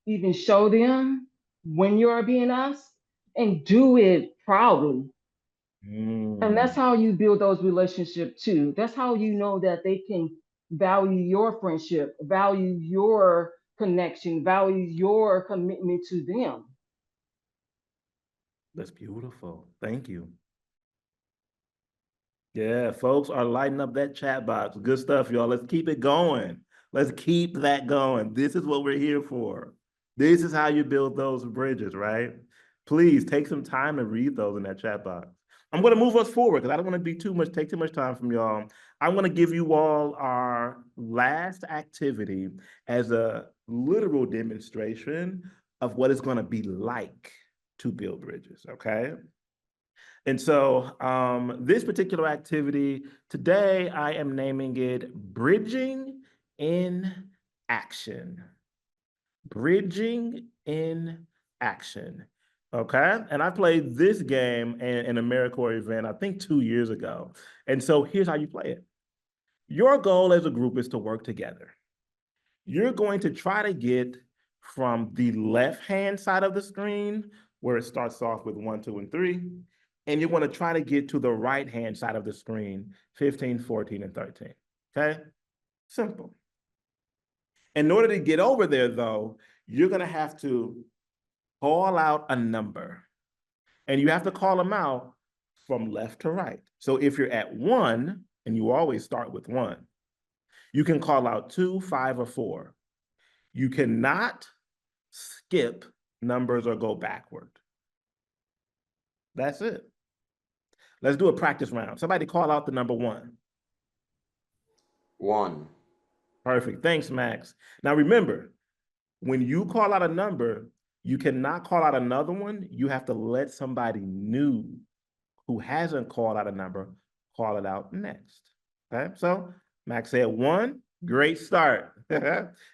even show them when you are being asked and do it proudly. And that's how you build those relationships too. That's how you know that they can value your friendship, value your connection, value your commitment to them. That's beautiful. Thank you. Yeah, folks are lighting up that chat box. Good stuff, y'all. Let's keep it going. Let's keep that going. This is what we're here for. This is how you build those bridges, right? Please take some time and read those in that chat box. I'm going to move us forward because I don't want to take too much time from y'all. I want to give you all our last activity as a literal demonstration of what it's going to be like to build bridges, okay? And so this particular activity, today I am naming it Bridging in Action. Bridging in Action. Okay, and I played this game in an AmeriCorps event, I think 2 years ago. And so here's how you play it. Your goal as a group is to work together. You're going to try to get from the left-hand side of the screen, where it starts off with 1, 2, and 3, and you want to try to get to the right-hand side of the screen, 15, 14, and 13, okay? Simple. In order to get over there, though, you're going to have to call out a number, and you have to call them out from left to right. So if you're at 1, and you always start with 1, you can call out 2, 5, or 4. You cannot skip numbers or go backward. That's it. Let's do a practice round. Somebody call out the number 1. 1. Perfect. Thanks, Max. Now remember, when you call out a number, you cannot call out another one. You have to let somebody new who hasn't called out a number call it out next. Okay, so Max said 1. Great start.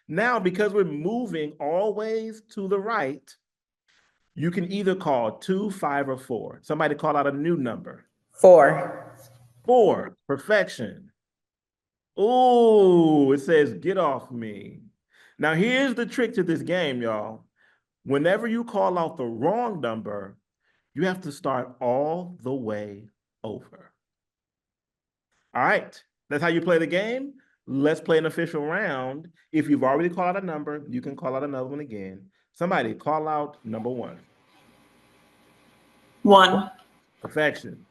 Now, because we're moving always to the right, you can either call 2, 5, or 4. Somebody call out a new number. 4. 4, perfection. Ooh, it says, get off me. Now, here's the trick to this game, y'all. Whenever you call out the wrong number, you have to start all the way over. All right, that's how you play the game. Let's play an official round. If you've already called out a number, you can call out another one again. Somebody call out number 1. 1. Perfection.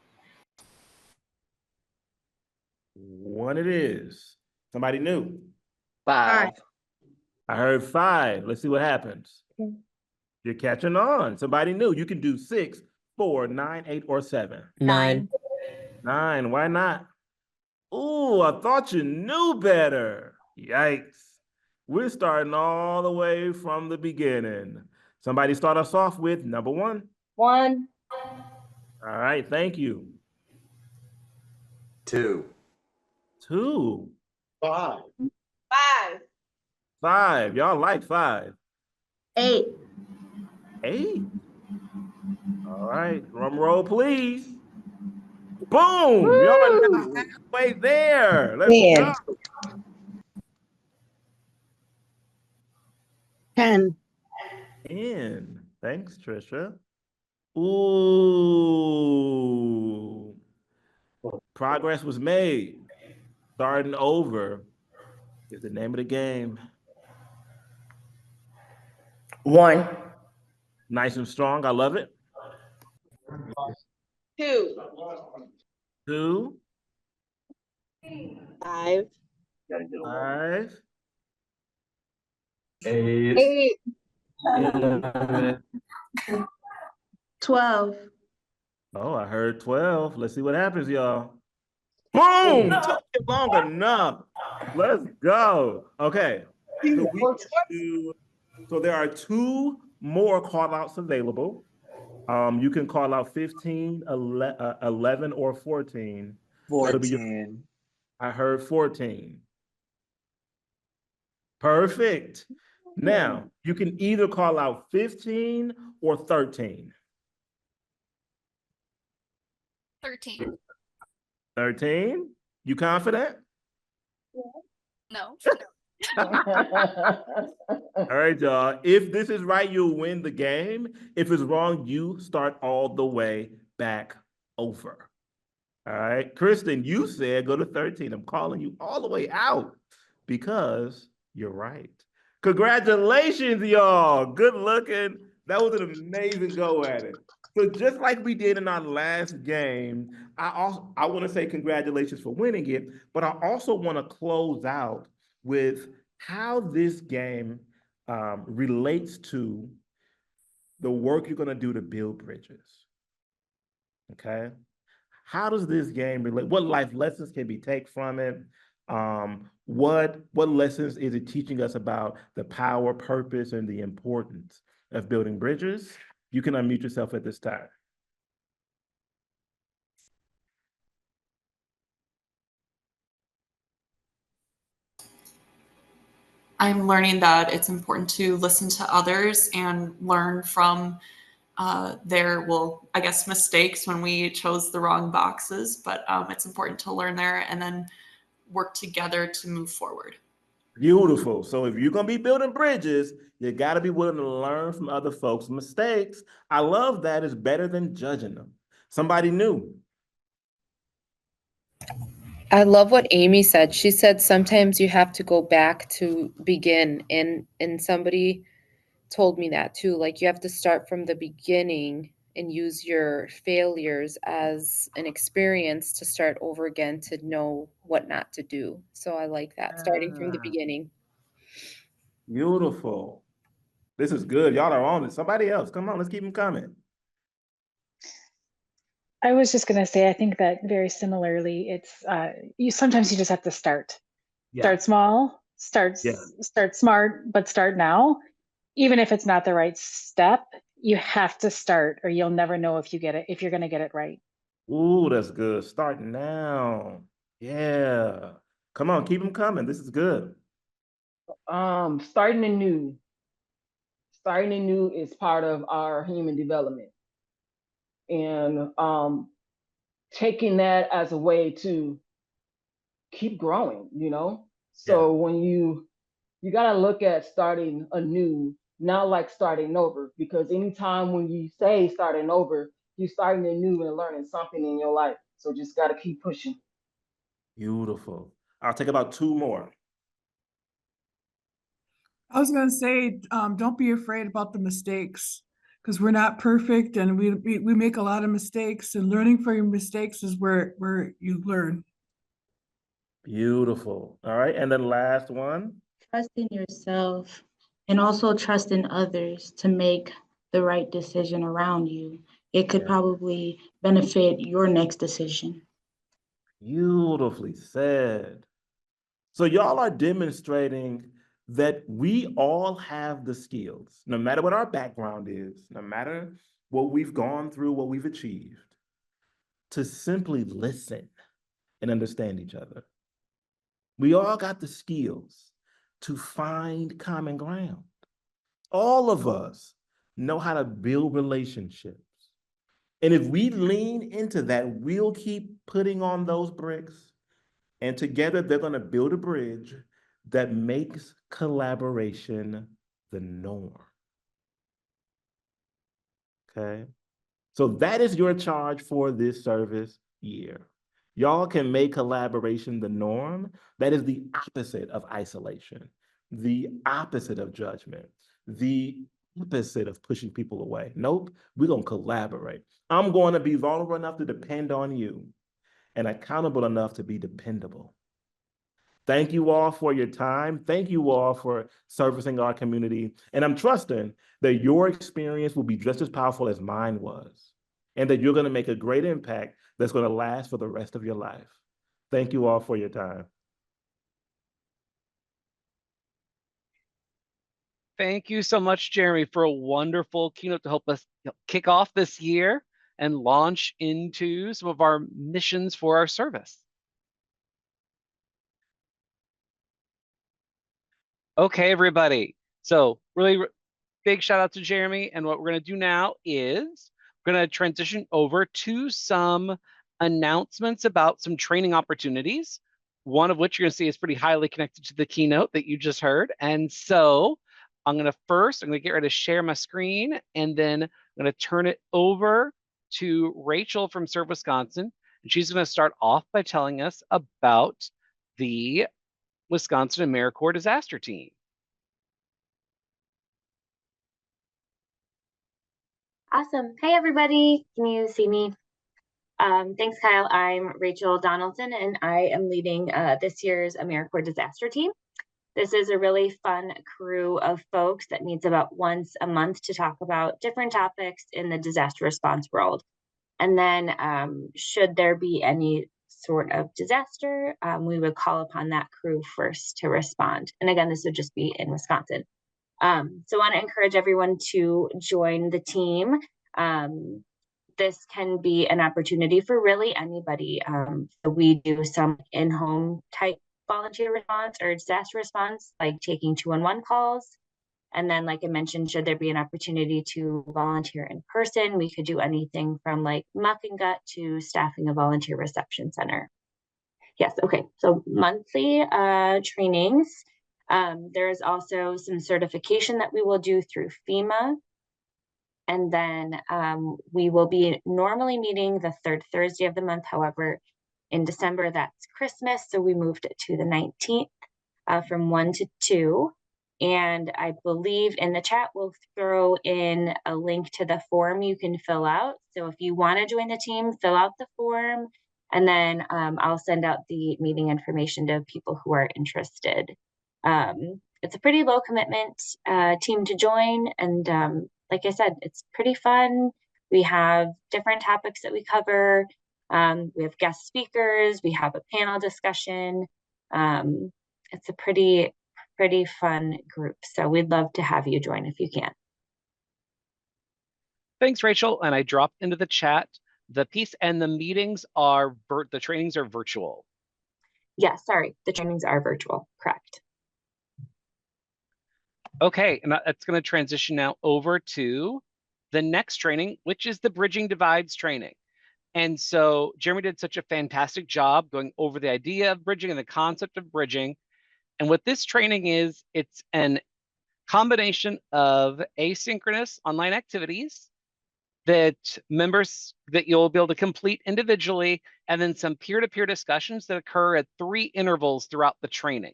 1 it is. Somebody new. 5. I heard 5. Let's see what happens. You're catching on. Somebody new. You can do 6, 4, 9, 8, or 7. 9. 9. Why not? Ooh, I thought you knew better. Yikes. We're starting all the way from the beginning. Somebody start us off with number 1. 1. All right, thank you. 2. 2. 5. 5. 5. Y'all like 5. 8. 8. All right, drum roll, please. Boom! Y'all are now halfway there. Let's 10. go. 10. 10. Thanks, Trisha. Ooh. Progress was made. Starting over is the name of the game. 1. Nice and strong. I love it. 2. 2. 5. 5, 8, 8. 11. 12. Oh, I heard 12. Let's see what happens, y'all. Boom! Took you long enough. Let's go. Okay. So we can do, so there are 2 more call outs available. You can call out 15, 11, or 14. That'll be your, 14. I heard 14. Perfect. Now, you can either call out 15 or 13. 13. 13? You confident? No. All right, y'all. If this is right, you'll win the game. If it's wrong, you start all the way back over. All right. Kristen, you said go to 13. I'm calling you all the way out because you're right. Congratulations, y'all. Good looking. That was an amazing go at it. So just like we did in our last game, I want to say congratulations for winning it, but I also want to close out with how this game relates to the work you're going to do to build bridges. Okay. How does this game relate? What life lessons can be taken from it? What lessons is it teaching us about the power, purpose, and the importance of building bridges? You can unmute yourself at this time. I'm learning that it's important to listen to others and learn from their, well, I guess mistakes when we chose the wrong boxes, but it's important to learn there and then work together to move forward. Beautiful. So if you're going to be building bridges, you got to be willing to learn from other folks' mistakes. I love that. It's better than judging them. Somebody new. I love what Amy said. She said sometimes you have to go back to begin, and somebody told me that too. Like you have to start from the beginning and use your failures as an experience to start over again to know what not to do. So I like that. Starting from the beginning. Beautiful. This is good. Y'all are on it. Somebody else. Come on, let's keep them coming. I was just going to say, I think that very similarly, it's sometimes you just have to start. Yeah. Start small, start smart, but start now. Even if it's not the right step, you have to start, or you'll never know if you're going to get it right. Ooh, that's good. Start now. Yeah. Come on, keep them coming. This is good. Starting anew. Starting anew is part of our human development. And taking that as a way to keep growing, So when you got to look at starting anew, not like starting over, because anytime when you say starting over, you're starting anew and learning something in your life. So just got to keep pushing. Beautiful. I'll take about 2 more. I was going to say, don't be afraid about the mistakes, because we're not perfect and we make a lot of mistakes, and learning from your mistakes is where you learn. Beautiful. All right. And then last one. Trust in yourself and also trust in others to make the right decision around you. It could probably benefit your next decision. Beautifully said. So y'all are demonstrating that we all have the skills, no matter what our background is, no matter what we've gone through, what we've achieved, to simply listen and understand each other. We all got the skills to find common ground. All of us know how to build relationships. And if we lean into that, we'll keep putting on those bricks, and together they're going to build a bridge that makes collaboration the norm. Okay? So that is your charge for this service year. Y'all can make collaboration the norm. That is the opposite of isolation, the opposite of judgment, the opposite of pushing people away. Nope, we're going to collaborate. I'm going to be vulnerable enough to depend on you. and accountable enough to be dependable. Thank you all for your time. Thank you all for servicing our community. And I'm trusting that your experience will be just as powerful as mine was, and that you're going to make a great impact that's going to last for the rest of your life. Thank you all for your time. Thank you so much, Jeremy, for a wonderful keynote to help us kick off this year and launch into some of our missions for our service. Okay, everybody. So really big shout out to Jeremy. And what we're going to do now is we're going to transition over to some announcements about some training opportunities, one of which you're going to see is pretty highly connected to the keynote that you just heard. And so I'm going to get ready to share my screen, and then I'm going to turn it over to Rachel from Serve Wisconsin. And she's going to start off by telling us about the Wisconsin AmeriCorps disaster team. Awesome. Hey, everybody. Can you see me? Thanks, Kyle. I'm Rachel Donaldson, and I am leading this year's AmeriCorps disaster team. This is a really fun crew of folks that meets about once a month to talk about different topics in the disaster response world. And then should there be any sort of disaster, we would call upon that crew first to respond. And again, this would just be in Wisconsin. So I want to encourage everyone to join the team. This can be an opportunity for really anybody. So we do some in-home type volunteer response or disaster response, like taking 211 calls. And then, like I mentioned, should there be an opportunity to volunteer in person, we could do anything from like muck and gut to staffing a volunteer reception center. Yes, okay, so monthly trainings. There is also some certification that we will do through FEMA. And then we will be normally meeting the third Thursday of the month. However, in December, that's Christmas. So we moved it to the 19th from 1 to 2. And I believe in the chat, we'll throw in a link to the form you can fill out. So if you want to join the team, fill out the form. And then I'll send out the meeting information to people who are interested. It's a pretty low commitment team to join. And like I said, it's pretty fun. We have different topics that we cover. We have guest speakers. We have a panel discussion. It's a pretty fun group. So we'd love to have you join if you can. Thanks, Rachel. And I dropped into the chat the piece, and the meetings are, the trainings are virtual. Yeah, sorry, the trainings are virtual, correct. Okay, and that's going to transition now over to the next training, which is the Bridging Divides training. And so Jeremy did such a fantastic job going over the idea of bridging and the concept of bridging. And what this training is, it's an combination of asynchronous online activities that you'll be able to complete individually, and then some peer-to-peer discussions that occur at 3 intervals throughout the training.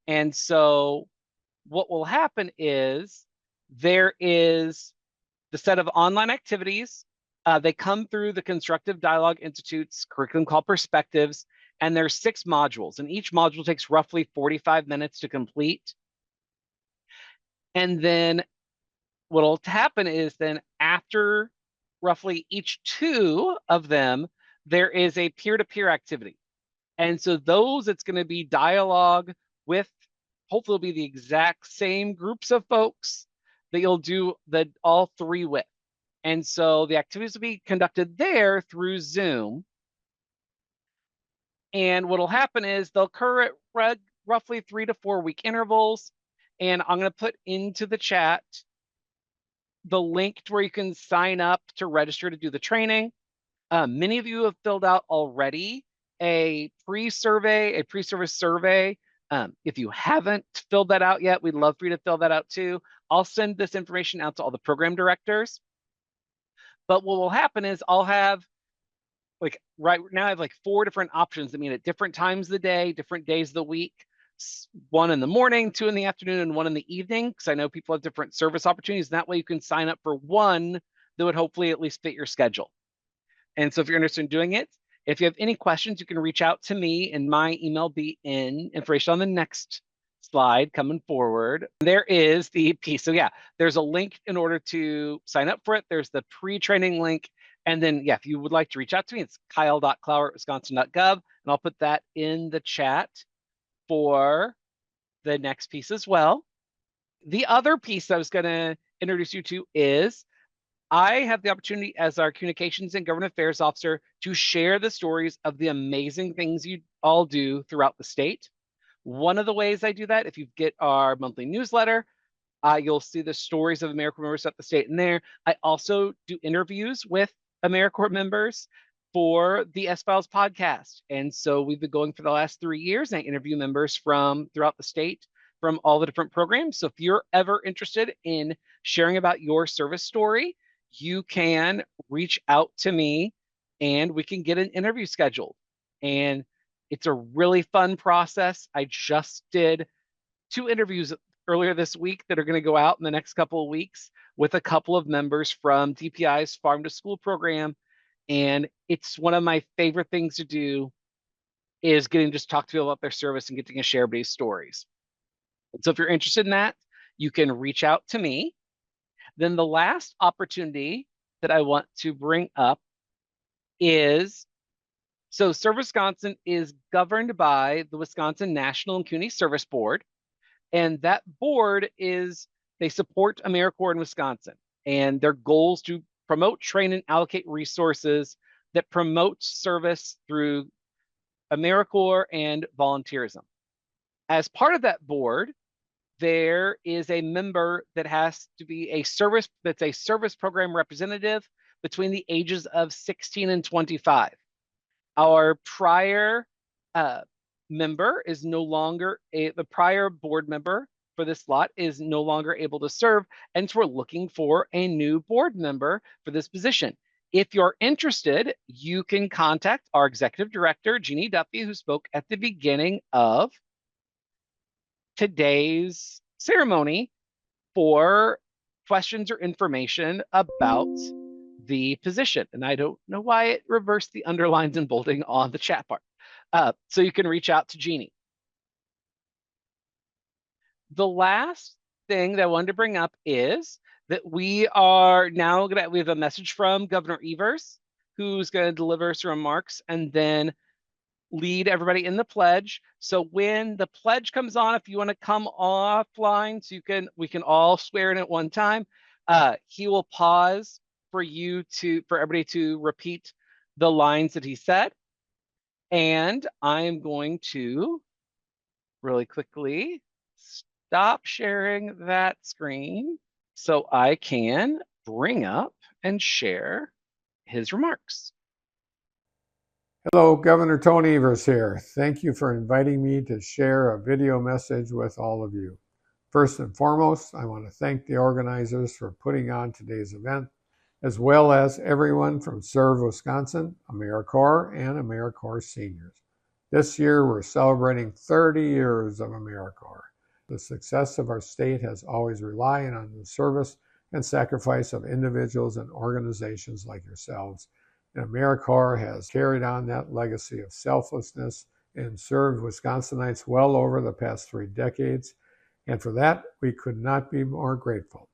And so what will happen is there is the set of online activities. They come through the Constructive Dialogue Institute's curriculum called Perspectives, and there's 6 modules, and each module takes roughly 45 minutes to complete. And then what will happen is then after roughly each 2 of them, there is a peer-to-peer activity. And so those, it's going to be dialogue with, hopefully it'll be the exact same groups of folks that you'll do all 3 with. And so the activities will be conducted there through Zoom. And what'll happen is they'll occur at roughly 3 to 4 week intervals. And I'm going to put into the chat the link to where you can sign up to register to do the training. Many of you have filled out already a pre-service survey. If you haven't filled that out yet, we'd love for you to fill that out too. I'll send this information out to all the program directors. But what will happen is I'll have, like right now, I have like 4 different options that mean at different times of the day, different days of the week. 1 in the morning, 2 in the afternoon, and 1 in the evening, because I know people have different service opportunities. And that way you can sign up for one that would hopefully at least fit your schedule. And so if you're interested in doing it, If you have any questions, you can reach out to me, and my email will be in information on the next slide coming forward. There is the piece. So yeah, there's a link in order to sign up for it. There's the pre-training link. And then, yeah, if you would like to reach out to me, it's kyle.clower@wisconsin.gov. And I'll put that in the chat for the next piece as well. The other piece I was going to introduce you to is I have the opportunity as our Communications and Government Affairs Officer to share the stories of the amazing things you all do throughout the state. One of the ways I do that, if you get our monthly newsletter, you'll see the stories of AmeriCorps members at the state in there. I also do interviews with AmeriCorps members for the S-Files podcast. And so we've been going for the last 3 years, and I interview members from throughout the state from all the different programs. So if you're ever interested in sharing about your service story, you can reach out to me and we can get an interview scheduled. And it's a really fun process. I just did 2 interviews earlier this week that are going to go out in the next couple of weeks with a couple of members from DPI's Farm to School program. And it's one of my favorite things to do is getting to just talk to people about their service and getting to share everybody's stories. So if you're interested in that, you can reach out to me. Then the last opportunity that I want to bring up is, so Serve Wisconsin is governed by the Wisconsin National and Community Service Board. And that board they support AmeriCorps in Wisconsin. And their goals to promote, train, and allocate resources that promote service through AmeriCorps and volunteerism. As part of that board, there is a member that has to be a service program representative between the ages of 16 and 25. Our prior member is no longer the prior board member for this slot is no longer able to serve, and so we're looking for a new board member for this position. If you're interested, you can contact our executive director, Jeannie Duffy, who spoke at the beginning of today's ceremony, for questions or information about the position. And I don't know why it reversed the underlines and bolding on the chat bar. So you can reach out to Jeannie. The last thing that I wanted to bring up is that we have a message from Governor Evers, who's going to deliver some remarks and then lead everybody in the pledge. So when the pledge comes on, if you want to come offline so we can all swear in at one time, he will pause for everybody to repeat the lines that he said. And I'm going to really quickly stop sharing that screen so I can bring up and share his remarks. Hello, Governor Tony Evers here. Thank you for inviting me to share a video message with all of you. First and foremost, I want to thank the organizers for putting on today's event, as well as everyone from Serve Wisconsin, AmeriCorps, and AmeriCorps Seniors. This year, we're celebrating 30 years of AmeriCorps. The success of our state has always relied on the service and sacrifice of individuals and organizations like yourselves. And AmeriCorps has carried on that legacy of selflessness and served Wisconsinites well over the past 3 decades. And for that, we could not be more grateful.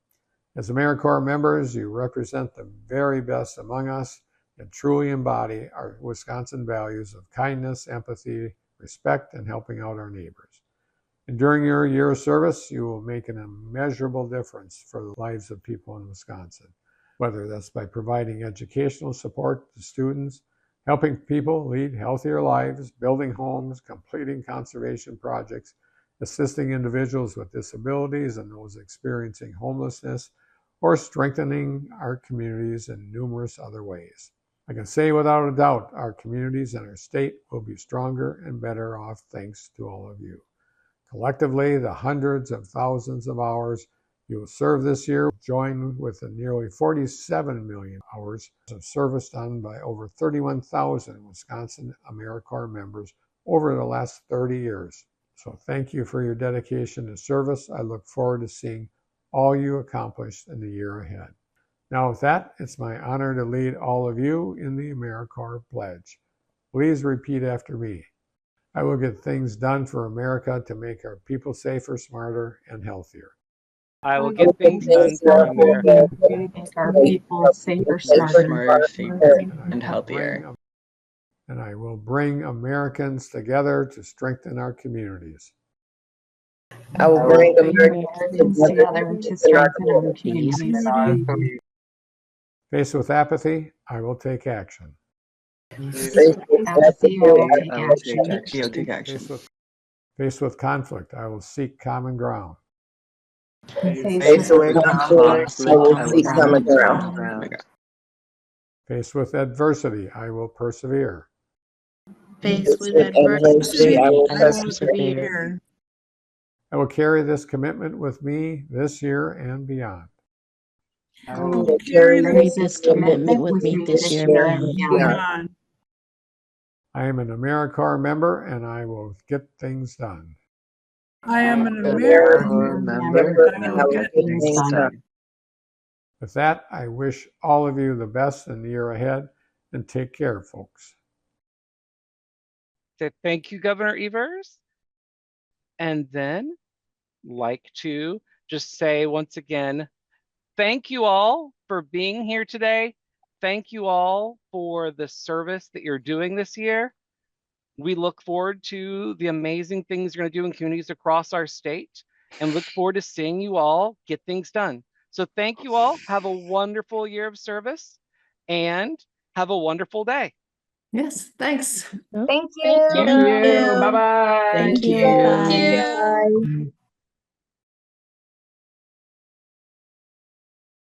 As AmeriCorps members, you represent the very best among us and truly embody our Wisconsin values of kindness, empathy, respect, and helping out our neighbors. And during your year of service, you will make an immeasurable difference for the lives of people in Wisconsin, whether that's by providing educational support to students, helping people lead healthier lives, building homes, completing conservation projects, assisting individuals with disabilities and those experiencing homelessness, or strengthening our communities in numerous other ways. I can say without a doubt, our communities and our state will be stronger and better off thanks to all of you. Collectively, the hundreds of thousands of hours you will serve this year join with the nearly 47 million hours of service done by over 31,000 Wisconsin AmeriCorps members over the last 30 years. So thank you for your dedication to service. I look forward to seeing all you accomplish in the year ahead. Now with that, it's my honor to lead all of you in the AmeriCorps Pledge. Please repeat after me. I will get things done for America to make our people safer, smarter, and healthier. I will get things done for America. Make our people safer, smarter, and healthier. And I will bring Americans together to strengthen our communities. I will bring Americans together to strengthen our communities. Faced with apathy, I will take action. Faced with apathy, I will take action. Faced with conflict, I will seek common ground. Faced with conflict, I will seek common ground. Faced with adversity, I will persevere. Faced with adversity, I will persevere. I will carry this commitment with me this year and beyond. I will carry this commitment with me this year and beyond. I am an AmeriCorps member and I will get things done. I am an American member and I will get things done. With that, I wish all of you the best in the year ahead and take care, folks. Thank you, Governor Evers. And then like to just say once again, thank you all for being here today. Thank you all for the service that you're doing this year. We look forward to the amazing things you're going to do in communities across our state and look forward to seeing you all get things done. So thank you all. Have a wonderful year of service and have a wonderful day. Yes, thanks. Thank you. Thank you. Bye-bye. Thank you. Bye.